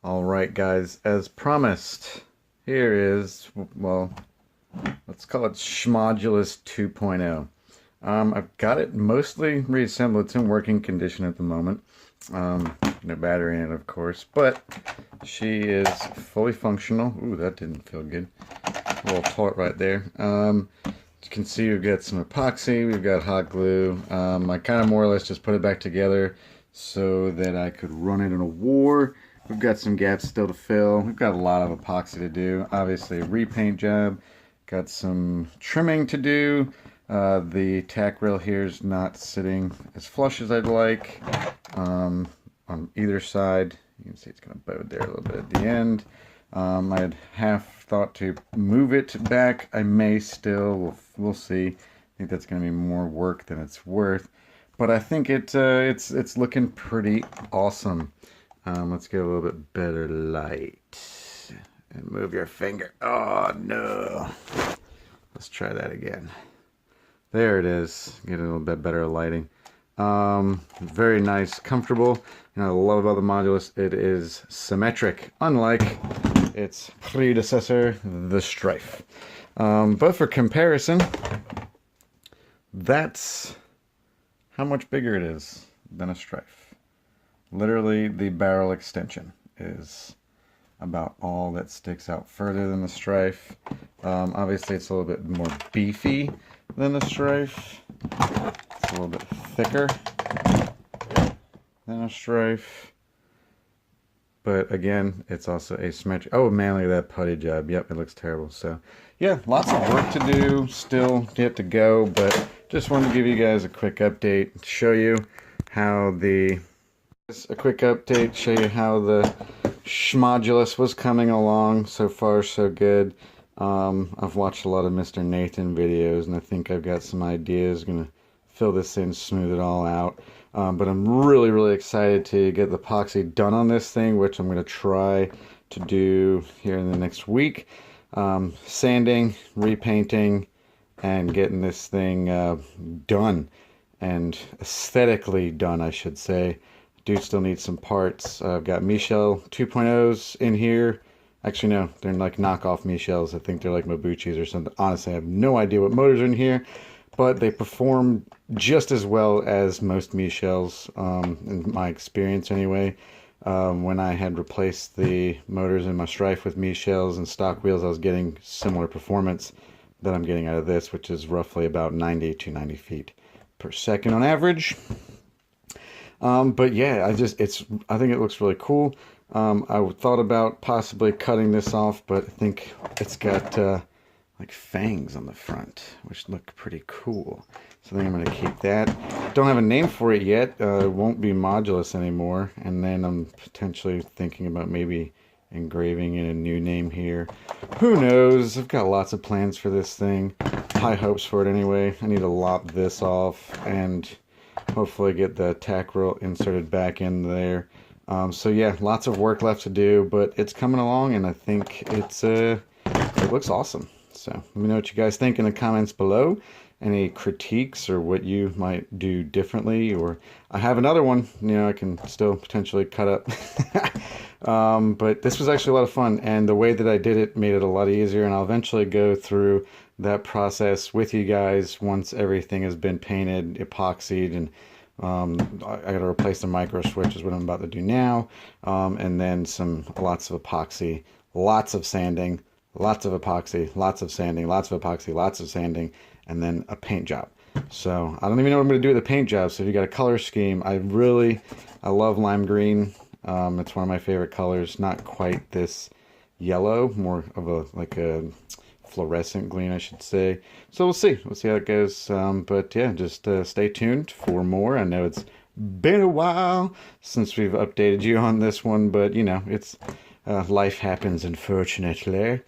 Alright guys, as promised, here is, well, let's call it Schmodulus 2.0. I've got it mostly reassembled. It's in working condition at the moment. No battery in it, of course, but she is fully functional. Ooh, that didn't feel good. A little taut right there. As you can see, we've got some epoxy, we've got hot glue. I kind of more or less just put it back together so that I could run it in a war. We've got some gaps still to fill. We've got a lot of epoxy to do. Obviously a repaint job. Got some trimming to do. The tack rail here is not sitting as flush as I'd like on either side. You can see it's kind of bowed there a little bit at the end. I had half thought to move it back. I may still. We'll see. I think that's going to be more work than it's worth. But I think it's looking pretty awesome. Let's get a little bit better light. And move your finger. Oh, no. Let's try that again. There it is. Get a little bit better lighting. Very nice, comfortable. You know, I love about the modulus, it is symmetric, unlike its predecessor, the Strife. But for comparison, that's how much bigger it is than a Strife. Literally, the barrel extension is about all that sticks out further than the Strife. Obviously, it's a little bit more beefy than the Strife. It's a little bit thicker than a Strife. But again, it's also asymmetric. Oh man, look at that putty job. Yep, it looks terrible. So yeah, lots of work to do, still yet to go, but just wanted to give you guys a quick update, show you how the Schmodulus was coming along. So far so good. I've watched a lot of Mr. Nathan videos, and I think I've got some ideas. Gonna fill this in, smooth it all out. But I'm really excited to get the epoxy done on this thing, which I'm gonna try to do here in the next week. Sanding, repainting, and getting this thing done, and aesthetically done, I should say. Do still need some parts. I've got Michel 2.0s in here. Actually, no, they're like knockoff Michels. I think they're like Mabuchis or something. Honestly, I have no idea what motors are in here, but they perform just as well as most Michels, in my experience anyway. When I had replaced the motors in my Strife with Michels and stock wheels, I was getting similar performance that I'm getting out of this, which is roughly about 90 to 90 feet per second on average. But yeah, I think it looks really cool. I thought about possibly cutting this off, but I think it's got like fangs on the front, which look pretty cool. So I think I'm going to keep that. Don't have a name for it yet. It won't be Modulus anymore. And then I'm potentially thinking about maybe engraving in a new name here. Who knows? I've got lots of plans for this thing. High hopes for it anyway. I need to lop this off and hopefully get the tack rail inserted back in there. So yeah, lots of work left to do, but it's coming along, and I think it looks awesome. So let me know what you guys think in the comments below. Any critiques or what you might do differently, or I have another one, you know, I can still potentially cut up. But this was actually a lot of fun, and the way that I did it made it a lot easier, and I'll eventually go through that process with you guys once everything has been painted, epoxied, and I gotta replace the micro switch is what I'm about to do now, and then lots of epoxy, lots of sanding, lots of epoxy, lots of sanding, lots of epoxy, lots of sanding, and then a paint job. So I don't even know what I'm gonna do with the paint job. So if you got a color scheme, I love lime green. It's one of my favorite colors. Not quite this yellow, more of a fluorescent green, I should say. So we'll see how it goes. But yeah, just stay tuned for more. I know it's been a while since we've updated you on this one, but you know, it's life happens, unfortunately.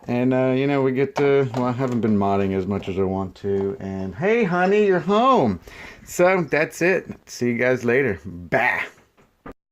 And you know, we get well, I haven't been modding as much as I want to, and hey honey, you're home. So that's it. See you guys later. Bye.